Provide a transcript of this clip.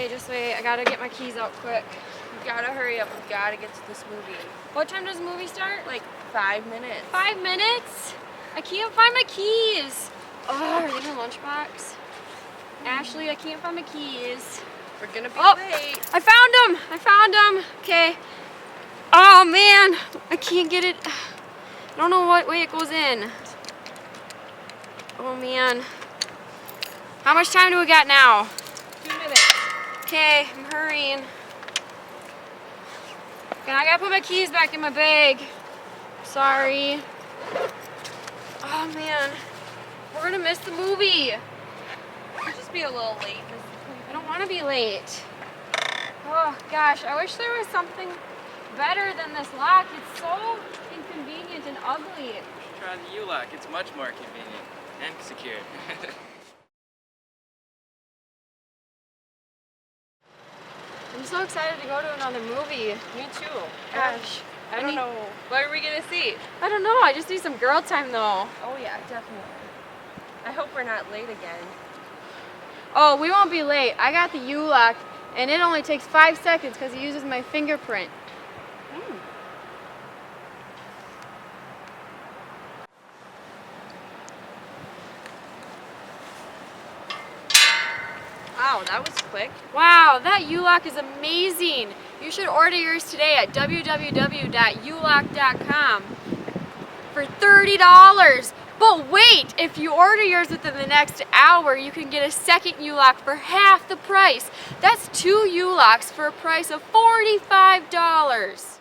just wait. I gotta get my keys out quick. You gotta hurry up. We gotta get to this movie. What time does the movie start? Like 5 minutes. 5 minutes? I can't find my keys. Oh, are they in the lunchbox? Ashley, I can't find my keys. We're gonna be late. I found them. I found them. Okay. Oh man, I can't get it. I don't know what way it goes in. Oh man. How much time do we got now? 2 minutes. Okay, I'm hurrying. Okay, I gotta put my keys back in my bag. Sorry. Oh man, we're gonna miss the movie. We'll just be a little late. I don't want to be late. Oh gosh, I wish there was something better than this lock. It's so inconvenient and ugly. You should try the U-Lock. It's much more convenient and secure. I'm so excited to go to another movie. Me too. Gosh, I don't know. What are we gonna see? I don't know. I just need some girl time though. Oh yeah, definitely. I hope we're not late again. Oh, we won't be late. I got the U-Lock, and it only takes 5 seconds because it uses my fingerprint. Wow, that was quick. Wow, that U-Lock is amazing. You should order yours today at www.ulock.com for $30. But wait, if you order yours within the next hour, you can get a second U-Lock for half the price. That's 2 U-Locks for a price of $45.